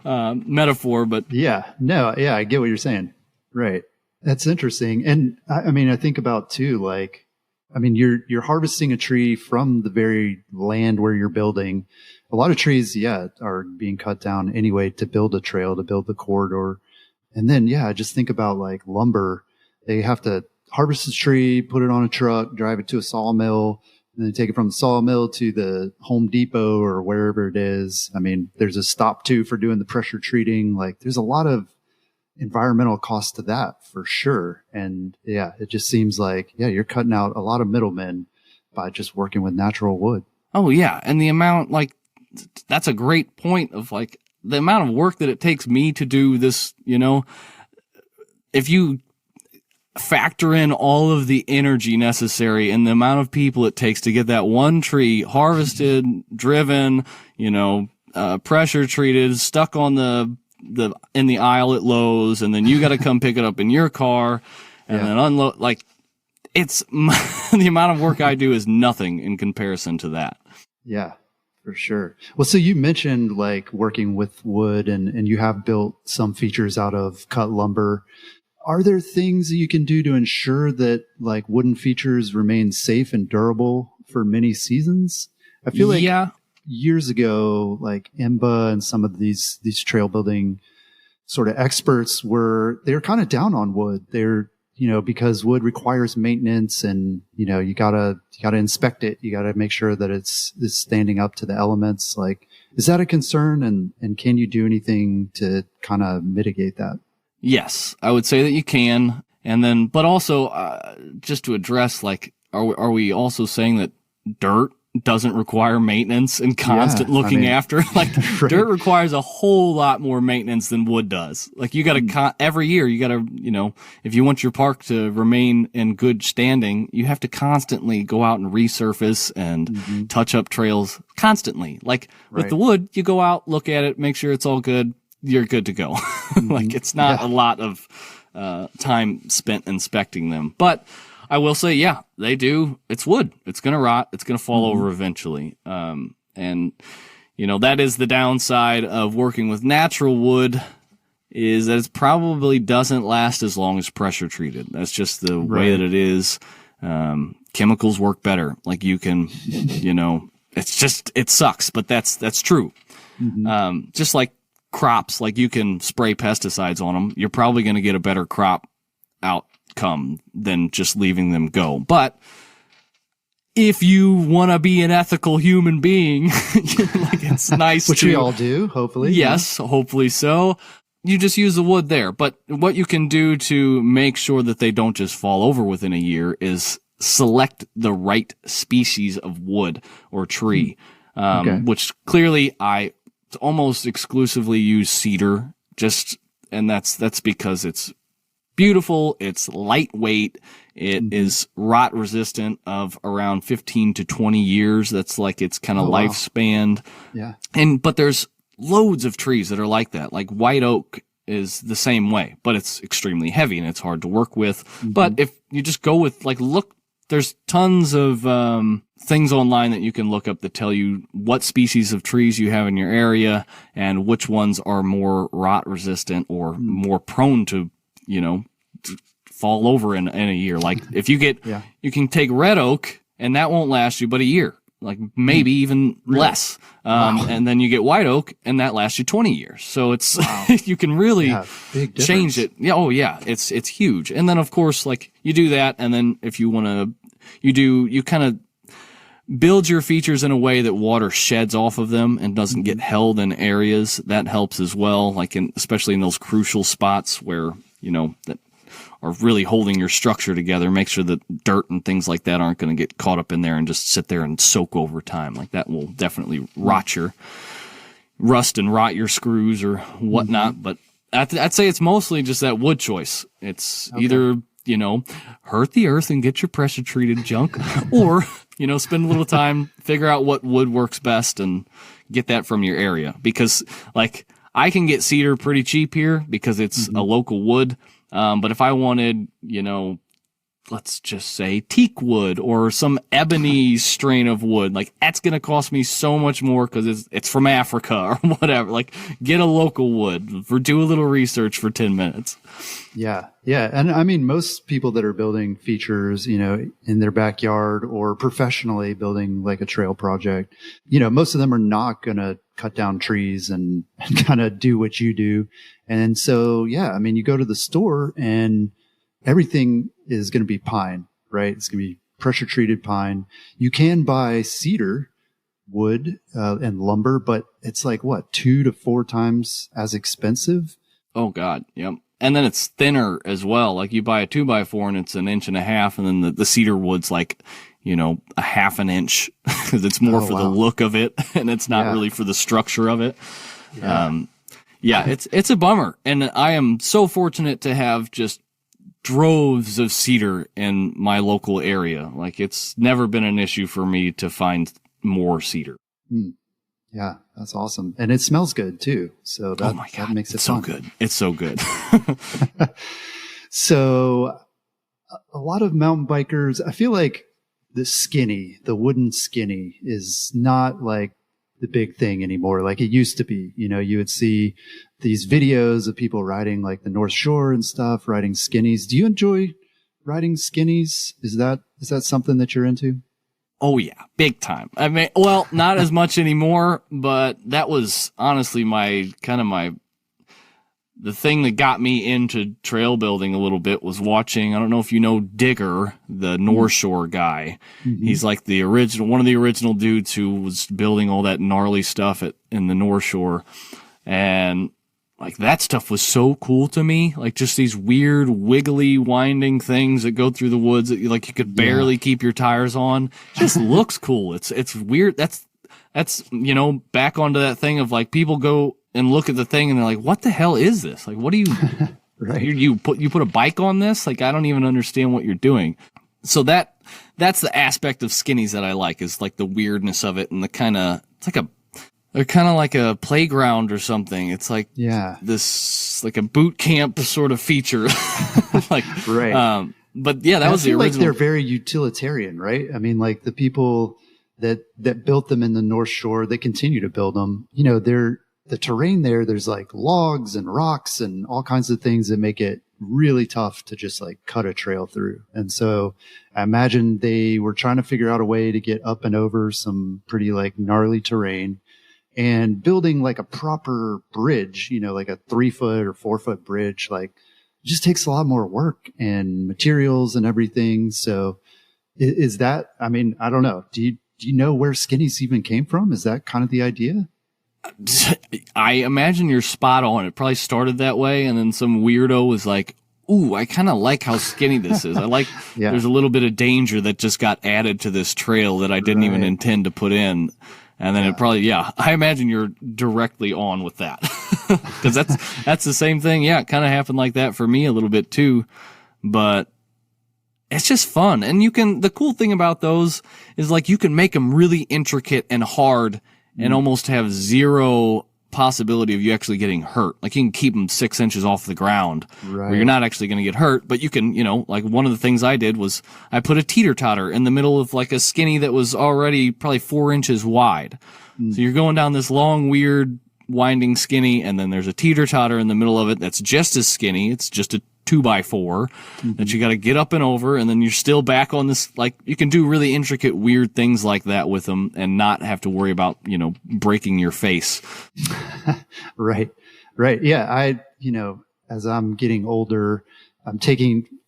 Speaker 2: metaphor, but
Speaker 1: I get what you're saying. Right. That's interesting. And I mean, I think about too, like, I mean, you're harvesting a tree from the very land where you're building. A lot of trees, are being cut down anyway to build a trail, to build the corridor. And then, just think about like lumber. They have to harvest the tree, put it on a truck, drive it to a sawmill, and then take it from the sawmill to the Home Depot or wherever it is. I mean, there's a stop too for doing the pressure treating. Like, there's a lot of environmental cost to that for sure. And it just seems like, you're cutting out a lot of middlemen by just working with natural wood.
Speaker 2: Oh yeah. And the amount, like, that's a great point of like the amount of work that it takes me to do this, you know, if you factor in all of the energy necessary and the amount of people it takes to get that one tree harvested, driven, you know, pressure treated, stuck on in the aisle at Lowe's, and then you got to come pick it up in your car and then unload. Like, it's the amount of work I do is nothing in comparison to that.
Speaker 1: Yeah, for sure. Well, so you mentioned like working with wood, and you have built some features out of cut lumber. are there things that you can do to ensure that like wooden features remain safe and durable for many seasons? I feel like years ago, like IMBA and some of these trail building sort of experts they're kind of down on wood. They're, because wood requires maintenance and, you gotta inspect it. You gotta make sure that it's standing up to the elements. Like, is that a concern? And can you do anything to kind of mitigate that?
Speaker 2: Yes, I would say that you can. And then, but also, just to address, like, are we also saying that dirt doesn't require maintenance and constant looking after? Like, right. Dirt requires a whole lot more maintenance than wood does. Like, you gotta, every year, you gotta, if you want your park to remain in good standing, you have to constantly go out and resurface and touch up trails constantly. Like, with the wood, you go out, look at it, make sure it's all good, you're good to go. Like, it's not a lot of time spent inspecting them. But I will say, they do. It's wood. It's going to rot. It's going to fall over eventually. And, that is the downside of working with natural wood, is that it probably doesn't last as long as pressure treated. That's just the way that it is. Chemicals work better. Like, you can, it sucks, but that's true. Just like crops, like, you can spray pesticides on them. You're probably going to get a better crop outcome than just leaving them go. But if you want to be an ethical human being, like, it's nice
Speaker 1: which we all do, hopefully.
Speaker 2: Yes, hopefully so. You just use the wood there. But what you can do to make sure that they don't just fall over within a year is select the right species of wood or tree, which clearly I almost exclusively use cedar, and that's because it's beautiful, it's lightweight, it is rot resistant of around 15 to 20 years. That's like its kind of lifespan.
Speaker 1: Yeah.
Speaker 2: But there's loads of trees that are like that. Like white oak is the same way, but it's extremely heavy and it's hard to work with. But if you just go with, like, look, there's tons of things online that you can look up that tell you what species of trees you have in your area and which ones are more rot resistant or more prone to, to fall over in a year. Like, if you get, you can take red oak and that won't last you but a year, like maybe even less. And then you get white oak and that lasts you 20 years. So it's, you can really change it. Yeah. Oh yeah. It's huge. And then of course, like, you do that. And then if you want to, you kind of build your features in a way that water sheds off of them and doesn't get held in areas. That helps as well. Like, especially in those crucial spots where, that are really holding your structure together. Make sure that dirt and things like that aren't going to get caught up in there and just sit there and soak over time. Like, that will definitely rust and rot your screws or whatnot. But I'd say it's mostly just that wood choice. It's either, hurt the earth and get your pressure treated junk, or, spend a little time, figure out what wood works best and get that from your area. Because, like, I can get cedar pretty cheap here because it's a local wood. But if I wanted, let's just say teak wood or some ebony strain of wood, like, that's going to cost me so much more because it's from Africa or whatever. Like, get a local wood, do a little research for 10 minutes.
Speaker 1: Yeah. Yeah. And I mean, most people that are building features, in their backyard or professionally building like a trail project, most of them are not going to cut down trees and kind of do what you do. And so, I mean, you go to the store and everything is going to be pine, right? It's going to be pressure treated pine. You can buy cedar wood and lumber, but it's like 2 to 4 times as expensive.
Speaker 2: Oh God. Yep. And then it's thinner as well. Like, you buy a 2x4 and it's 1.5 inches, and then the cedar wood's like, a half an inch, because it's more for the look of it and it's not really for the structure of it. It's a bummer. And I am so fortunate to have just droves of cedar in my local area. Like, it's never been an issue for me to find more cedar.
Speaker 1: Yeah, that's awesome. And it smells good too. So that makes it
Speaker 2: so good. It's so good.
Speaker 1: So a lot of mountain bikers, I feel like the wooden Skinny is not like the big thing anymore like it used to be. You know, you would see these videos of people riding like the North Shore and stuff, riding Skinnies. Do you enjoy riding Skinnies? Is that something that you're into?
Speaker 2: Oh yeah, big time. I mean, well, not as much anymore, but that was honestly the thing that got me into trail building a little bit was watching, I don't know if you know Digger, the North Shore guy. Mm-hmm. He's like one of the original dudes who was building all that gnarly stuff in the North Shore. And like that stuff was so cool to me. Like just these weird, wiggly, winding things that go through the woods that you could barely keep your tires on. It just looks cool. It's weird. That's, you know, back onto that thing of like people go and look at the thing and they're like, what the hell is this? Like, what do you, right. you put a bike on this? Like, I don't even understand what you're doing. So that's the aspect of Skinnies that I like, is like the weirdness of it and they're kind of like a playground or something. It's like this, like a boot camp sort of feature. Like, right. But yeah, that was the original.
Speaker 1: Like they're very utilitarian, right? I mean, like the people that built them in the North Shore, they continue to build them. You know, the terrain there's like logs and rocks and all kinds of things that make it really tough to just like cut a trail through. And so I imagine they were trying to figure out a way to get up and over some pretty like gnarly terrain, and building like a proper bridge, you know, like a 3-foot or 4-foot bridge, like it just takes a lot more work and materials and everything. So is that, I mean, I don't know. Do you know where Skinnies even came from? Is that kind of the idea?
Speaker 2: I imagine you're spot on. It probably started that way, and then some weirdo was like, ooh, I kind of like how skinny this is. I like there's a little bit of danger that just got added to this trail that I didn't even intend to put in. And then it probably, I imagine you're directly on with that. Because that's the same thing. Yeah, it kind of happened like that for me a little bit too. But it's just fun. And the cool thing about those is like you can make them really intricate and hard and almost have zero possibility of you actually getting hurt. Like you can keep them 6 inches off the ground where you're not actually going to get hurt, but you can, you know, like one of the things I did was I put a teeter-totter in the middle of like a Skinny that was already probably 4 inches wide. So you're going down this long, weird, winding Skinny, and then there's a teeter-totter in the middle of it that's just as skinny. It's just a 2x4 that you got to get up and over, and then you're still back on this. Like you can do really intricate, weird things like that with them and not have to worry about, you know, breaking your face.
Speaker 1: Right. Yeah. You know, as I'm getting older,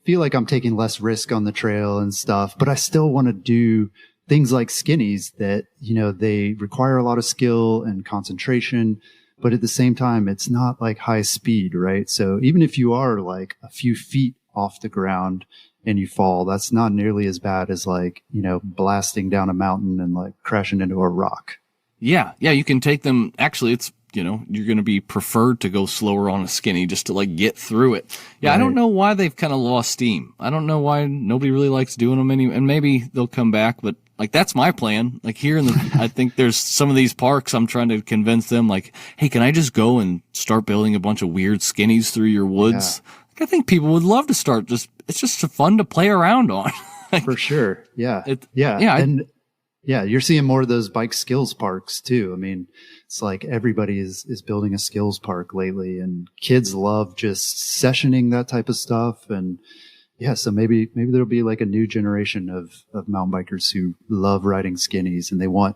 Speaker 1: feel like I'm taking less risk on the trail and stuff, but I still want to do things like Skinnies that, you know, they require a lot of skill and concentration. But at the same time, it's not like high speed, right? So even if you are like a few feet off the ground and you fall, that's not nearly as bad as like, you know, blasting down a mountain and like crashing into a rock. Yeah,
Speaker 2: you can take them. Actually, it's, you know, you're going to be preferred to go slower on a Skinny just to like get through it. Yeah, right. I don't know why they've kind of lost steam. I don't know why nobody really likes doing them and maybe they'll come back, but like, that's my plan. Like here I think there's some of these parks, I'm trying to convince them like, hey, can I just go and start building a bunch of weird Skinnies through your woods? Yeah. Like, I think people would love to start it's just fun to play around on. Like,
Speaker 1: for sure. Yeah. You're seeing more of those bike skills parks too. I mean, it's like everybody is building a skills park lately, and kids love just sessioning that type of stuff. And yeah, so maybe there'll be like a new generation of mountain bikers who love riding Skinnies, and they want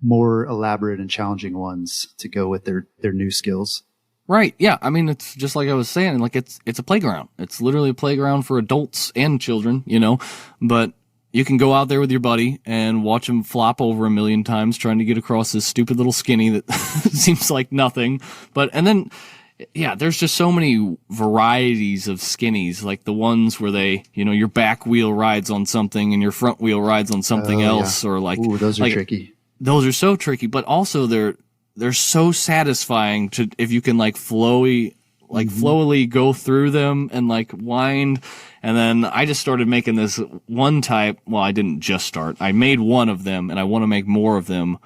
Speaker 1: more elaborate and challenging ones to go with their new skills.
Speaker 2: Right. Yeah. I mean, it's just like I was saying, like it's a playground. It's literally a playground for adults and children, you know, but you can go out there with your buddy and watch him flop over a million times trying to get across this stupid little Skinny that seems like nothing. And then, yeah, there's just so many varieties of Skinnies, like the ones where they, you know, your back wheel rides on something and your front wheel rides on something else, or like,
Speaker 1: ooh, those are tricky.
Speaker 2: Those are so tricky, but also they're so satisfying to, if you can like flowily go through them and like wind. And then I just started making this one type. Well, I didn't just start. I made one of them and I want to make more of them,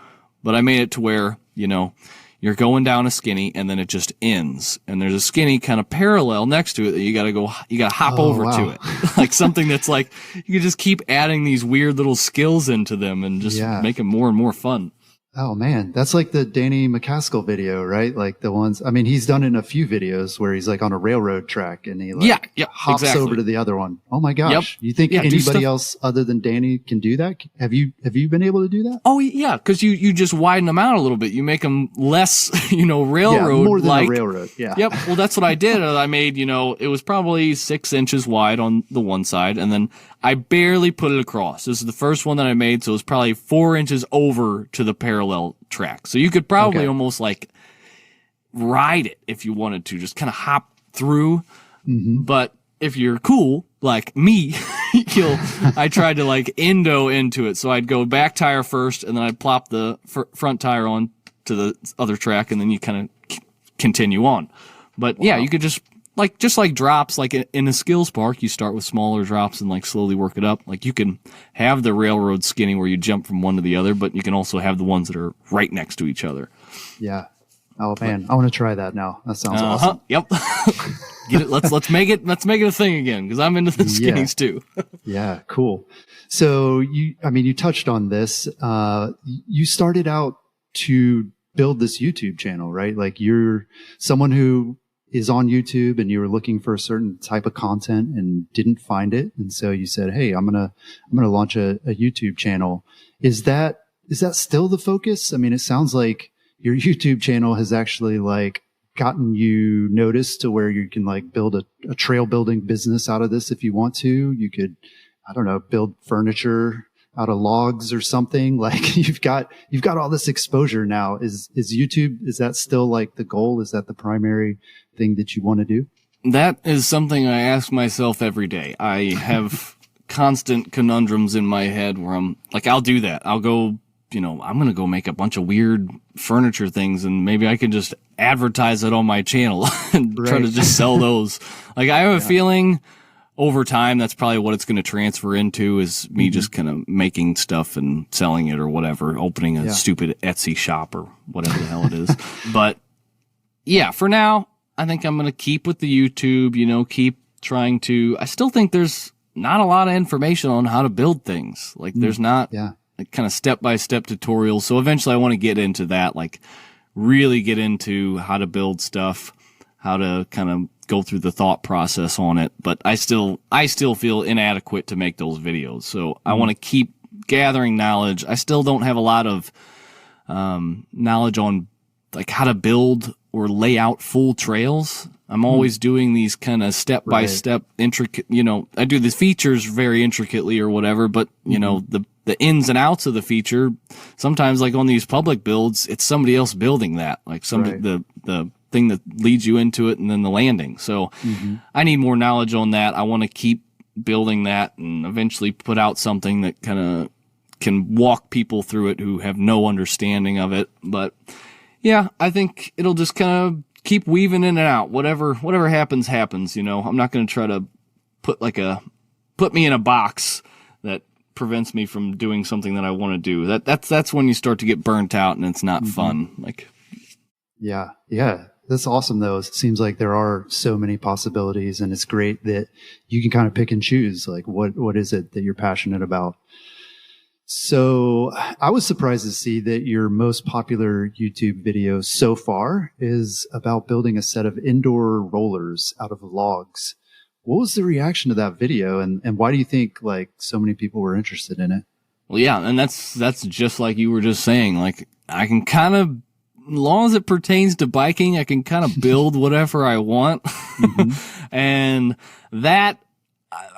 Speaker 2: but I made it to where, you know, you're going down a Skinny and then it just ends. And there's a Skinny kind of parallel next to it that you got to hop over to it. Like something that's like, you can just keep adding these weird little skills into them and just make it more and more fun.
Speaker 1: Oh man, that's like the Danny McCaskill video, right? Like the ones, I mean, he's done in a few videos where he's like on a railroad track and he like hops over to the other one. Oh my gosh. You think anybody else other than Danny can do that? Have you been able to do that?
Speaker 2: Oh yeah. Cause you just widen them out a little bit. You make them less, railroad.
Speaker 1: More than a railroad. Yeah.
Speaker 2: Yep. Well, that's what I did. I made, it was probably 6 inches wide on the one side, and then I barely put it across. This is the first one that I made, so it was probably 4 inches over to the parallel track. So you could probably almost like ride it if you wanted to, just kind of hop through. Mm-hmm. But if you're cool, like me, I tried to like endo into it. So I'd go back tire first, and then I'd plop the front tire on to the other track, and then you kind of continue on. But yeah, you could just like drops, like in a skills park, you start with smaller drops and like slowly work it up. Like you can have the railroad skinny where you jump from one to the other, but you can also have the ones that are right next to each other.
Speaker 1: Yeah. Oh man, I want to try that now. That sounds awesome.
Speaker 2: Yep. Get it. Let's make it a thing again, because I'm into the skinnies too.
Speaker 1: Yeah, cool. So you touched on this. You started out to build this YouTube channel, right? Like you're someone who is on YouTube and you were looking for a certain type of content and didn't find it. And so you said, hey, I'm going to launch a YouTube channel. Is that still the focus? I mean, it sounds like your YouTube channel has actually like gotten you noticed to where you can like build a trail building business out of this. If you want to, you could, I don't know, build furniture out of logs or something. Like you've got all this exposure now. Is YouTube, is that still like the goal? Is that the primary thing that you want to do?
Speaker 2: That is something I ask myself every day. I have constant conundrums in my head where I'm like, I'll do that. I'll go, I'm going to go make a bunch of weird furniture things, and maybe I can just advertise it on my channel and try to just sell those. Like I have a feeling over time, that's probably what it's going to transfer into, is me just kind of making stuff and selling it or whatever, opening a stupid Etsy shop or whatever the hell it is. But yeah, for now, I think I'm going to keep with the YouTube, keep trying to, I still think there's not a lot of information on how to build things. Like there's not like kind of step-by-step tutorials. So eventually I want to get into that, like really get into how to build stuff, how to kind of go through the thought process on it. But I still feel inadequate to make those videos. So I want to keep gathering knowledge. I still don't have a lot of knowledge on like how to build or lay out full trails. I'm always doing these kind of step-by-step intricate, I do the features very intricately or whatever, but the ins and outs of the feature, sometimes like on these public builds, it's somebody else building that, like the thing that leads you into it and then the landing. So I need more knowledge on that. I want to keep building that and eventually put out something that kind of can walk people through it who have no understanding of it. But yeah, I think it'll just kind of keep weaving in and out. Whatever happens. I'm not going to try to put me in a box that prevents me from doing something that I want to do. That's when you start to get burnt out and it's not fun. Like,
Speaker 1: yeah. That's awesome though. It seems like there are so many possibilities, and it's great that you can kind of pick and choose. Like what is it that you're passionate about? So I was surprised to see that your most popular YouTube video so far is about building a set of indoor rollers out of logs. What was the reaction to that video, and why do you think like so many people were interested in it?
Speaker 2: Well, yeah, and that's just like you were just saying. Like I can kind of, as long as it pertains to biking, I can kind of build whatever I want. And that,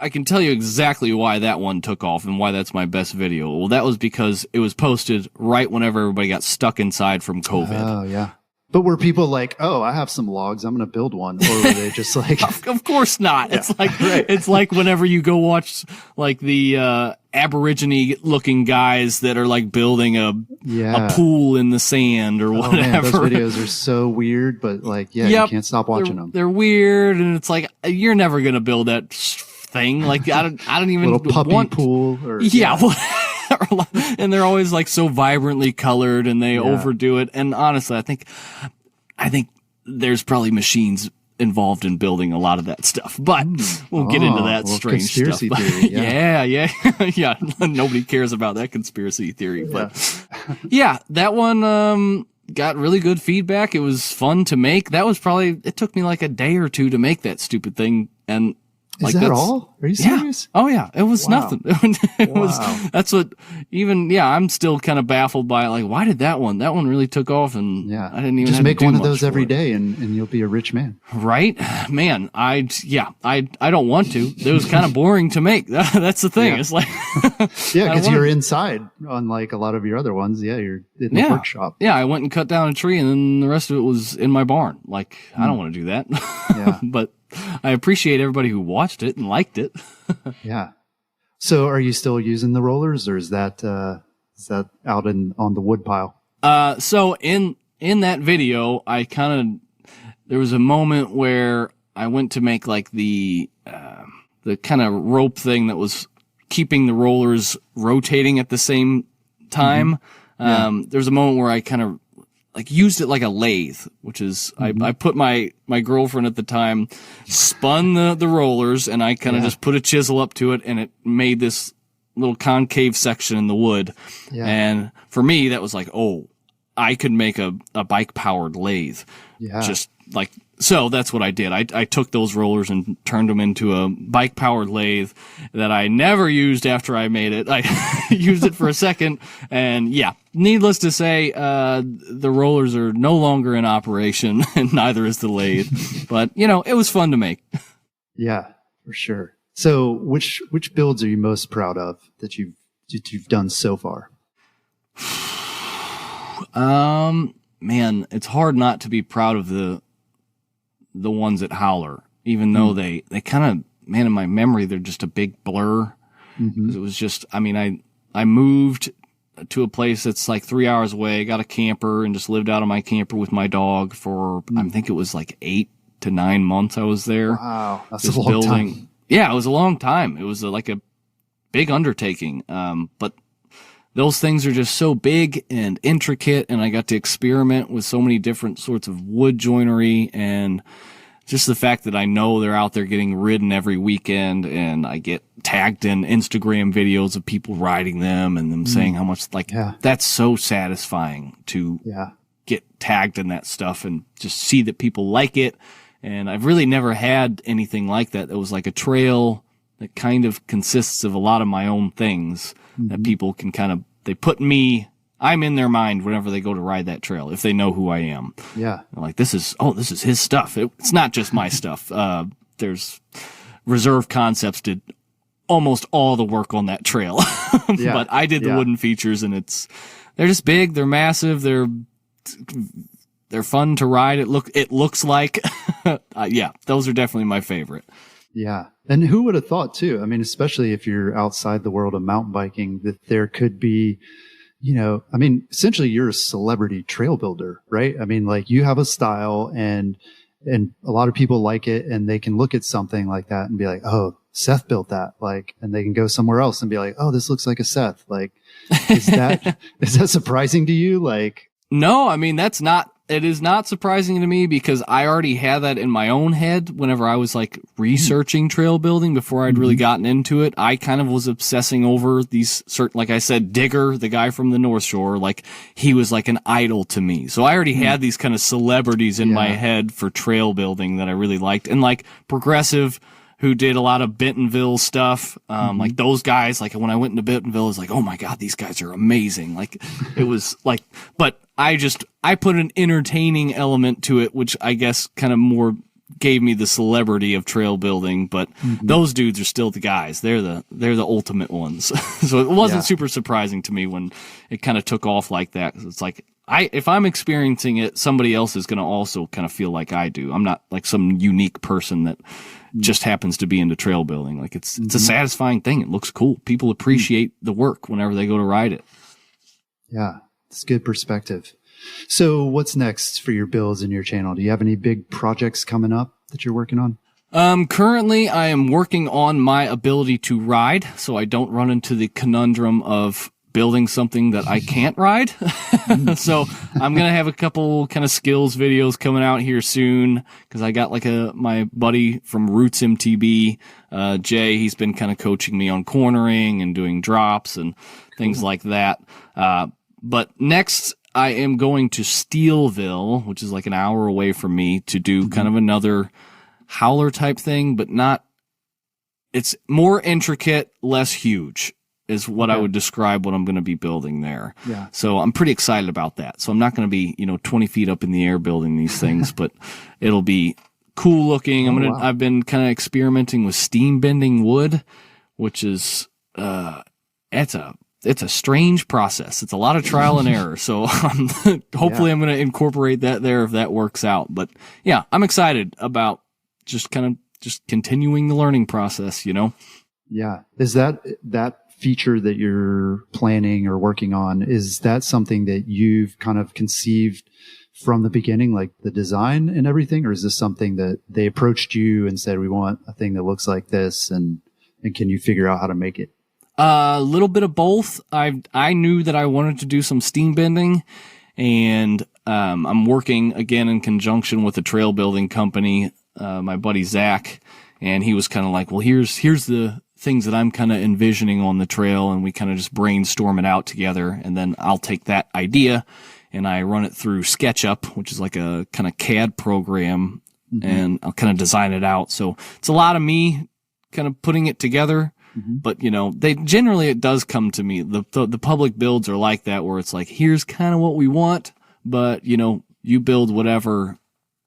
Speaker 2: I can tell you exactly why that one took off and why that's my best video. Well, that was because it was posted right whenever everybody got stuck inside from COVID.
Speaker 1: Oh, yeah. But were people like, oh, I have some logs, I'm going to build one? Or were they just like...
Speaker 2: Of course not. Yeah. It's like whenever you go watch like the Aborigine looking guys that are like building a pool in the sand or whatever. Man,
Speaker 1: those videos are so weird, but like, you can't stop watching them.
Speaker 2: They're weird, and it's like, you're never going to build that thing. Like, I don't even
Speaker 1: little puppy pool. Or,
Speaker 2: and they're always like so vibrantly colored, and they overdo it. And honestly, I think there's probably machines involved in building a lot of that stuff, but we'll get into that strange stuff.
Speaker 1: Theory,
Speaker 2: yeah. Nobody cares about that conspiracy theory, but yeah, that one, got really good feedback. It was fun to make. It took me like a day or two to make that stupid thing. And
Speaker 1: is that all? Are you serious?
Speaker 2: Yeah. Oh yeah. It was nothing. I'm still kind of baffled by it. Like, why did that one really took off? And I didn't even
Speaker 1: just make one of those every day and you'll be a rich man.
Speaker 2: Right? Man, I don't want to. It was kind of boring to make. That's the thing. Yeah. It's like,
Speaker 1: because you're inside on like a lot of your other ones. Yeah. You're in the workshop.
Speaker 2: Yeah. I went and cut down a tree and then the rest of it was in my barn. Like, I don't want to do that.
Speaker 1: Yeah.
Speaker 2: But I appreciate everybody who watched it and liked it.
Speaker 1: Yeah. So are you still using the rollers or is that out on the wood pile?
Speaker 2: So in that video, there was a moment where I went to make like the kind of rope thing that was keeping the rollers rotating at the same time. There was a moment where I kind of like used it like a lathe, which is I put my girlfriend at the time spun the rollers and I kind of just put a chisel up to it and it made this little concave section in the wood. Yeah. And for me, that was like, oh, I could make a bike powered lathe. Yeah. Just like, so that's what I did. I took those rollers and turned them into a bike powered lathe that I never used after I made it. I used it for a second and needless to say, the rollers are no longer in operation and neither is the lathe, but it was fun to make.
Speaker 1: Yeah, for sure. So which builds are you most proud of that you've done so far?
Speaker 2: Man, it's hard not to be proud of the ones at Howler, even though they kind of, man, in my memory, they're just a big blur. It was just, I mean, I moved to a place that's like 3 hours away, got a camper and just lived out of my camper with my dog for, I think it was like 8 to 9 months I was there.
Speaker 1: Wow. That's a long time.
Speaker 2: Yeah, it was a long time. It was like a big undertaking. But those things are just so big and intricate, and I got to experiment with so many different sorts of wood joinery, and just the fact that I know they're out there getting ridden every weekend, and I get tagged in Instagram videos of people riding them and them saying how much, that's so satisfying to get tagged in that stuff and just see that people like it. And I've really never had anything like that. That was like a trail that kind of consists of a lot of my own things that people can I'm in their mind whenever they go to ride that trail, if they know who I am. Yeah. They're like, this is his stuff. It's not just my stuff. There's Reserve Concepts did almost all the work on that trail, but I did the wooden features, and they're just big. They're massive. They're fun to ride. It looks like, those are definitely my favorite.
Speaker 1: Yeah. And who would have thought too? I mean, especially if you're outside the world of mountain biking, that there could be, essentially you're a celebrity trail builder, right? I mean, like you have a style and a lot of people like it, and they can look at something like that and be like, oh, Seth built that. Like, and they can go somewhere else and be like, oh, this looks like a Seth. Like, is that surprising to you? Like,
Speaker 2: no, I mean, it is not surprising to me because I already had that in my own head whenever I was like researching trail building before I'd really gotten into it. I kind of was obsessing over these certain, like I said, Digger, the guy from the North Shore, like he was like an idol to me. So I already had these kind of celebrities in my head for trail building that I really liked. And like Progressive, who did a lot of Bentonville stuff. Like those guys, like when I went into Bentonville, it was like, oh my God, these guys are amazing. Like it was like, but I put an entertaining element to it, which I guess kind of more gave me the celebrity of trail building, but those dudes are still the guys. They're the ultimate ones. So it wasn't super surprising to me when it kind of took off like that. 'Cause it's like, if I'm experiencing it, somebody else is going to also kind of feel like I do. I'm not like some unique person that just happens to be into trail building. Like it's a satisfying thing. It looks cool. People appreciate the work whenever they go to ride it.
Speaker 1: Yeah. It's good perspective. So what's next for your builds and your channel? Do you have any big projects coming up that you're working on?
Speaker 2: Currently I am working on my ability to ride, so I don't run into the conundrum of building something that I can't ride. So I'm going to have a couple kind of skills videos coming out here soon, because I got like my buddy from Roots MTB, Jay, he's been kind of coaching me on cornering and doing drops and things like that. But next I am going to Steelville, which is like an hour away from me, to do kind of another Howler type thing, but it's more intricate, less huge, is what I would describe what I'm going to be building there.
Speaker 1: Yeah.
Speaker 2: So I'm pretty excited about that. So I'm not going to be, 20 feet up in the air building these things, but it'll be cool looking. I've been kind of experimenting with steam bending wood, which is, it's a strange process. It's a lot of trial and error. So hopefully I'm going to incorporate that there if that works out. But yeah, I'm excited about just continuing the learning process,
Speaker 1: Yeah. Is that feature that you're planning or working on, is that something that you've kind of conceived from the beginning, like the design and everything? Or is this something that they approached you and said, we want a thing that looks like this, and can you figure out how to make it?
Speaker 2: A little bit of both. I knew that I wanted to do some steam bending, and I'm working again in conjunction with a trail building company, my buddy Zach, and he was kind of like, well, here's the things that I'm kind of envisioning on the trail, and we kind of just brainstorm it out together, and then I'll take that idea and I run it through SketchUp, which is like a kind of CAD program, and I'll kind of design it out. So it's a lot of me kind of putting it together. But it does come to me. The public builds are like that, where it's like, here's kind of what we want, but you build whatever.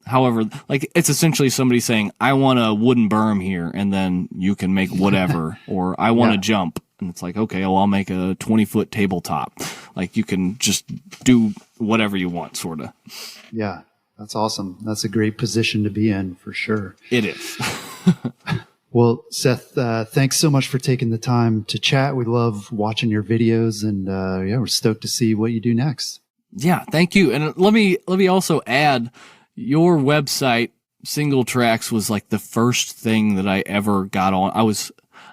Speaker 2: However, like, it's essentially somebody saying, I want a wooden berm here, and then you can make whatever, or I want to jump. And it's like, okay, well, I'll make a 20-foot tabletop. Like, you can just do whatever you want, sort of.
Speaker 1: Yeah, that's awesome. That's a great position to be in, for sure.
Speaker 2: It is.
Speaker 1: Well, Seth, thanks so much for taking the time to chat. We love watching your videos, and we're stoked to see what you do next. Yeah,
Speaker 2: thank you. And let me also add, your website, Single Tracks, was like the first thing that I ever got on.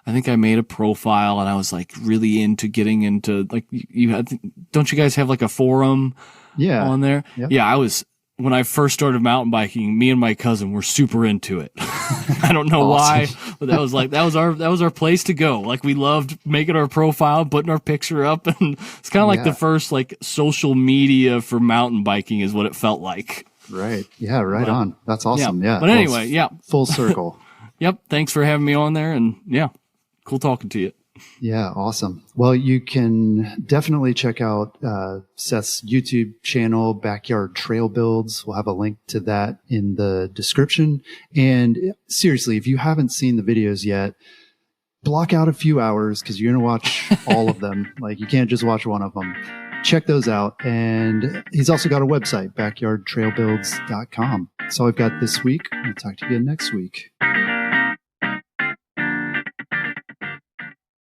Speaker 2: I think I made a profile, and I was like really into getting into, like, don't you guys have like a forum on there? Yep. Yeah, when I first started mountain biking, me and my cousin were super into it. I don't know why, but that was our place to go. Like, we loved making our profile, putting our picture up, and it's kind of like the first like social media for mountain biking is what it felt like.
Speaker 1: Right. Yeah. Right on. That's awesome. Yeah.
Speaker 2: But anyway,
Speaker 1: full circle.
Speaker 2: Yep. Thanks for having me on there, and cool talking to you.
Speaker 1: Yeah, awesome. Well, you can definitely check out Seth's YouTube channel, Backyard Trail Builds. We'll have a link to that in the description. And seriously, if you haven't seen the videos yet, block out a few hours, because you're going to watch all of them. Like, you can't just watch one of them. Check those out. And he's also got a website, backyardtrailbuilds.com. That's all I've got this week. I'll talk to you again next week.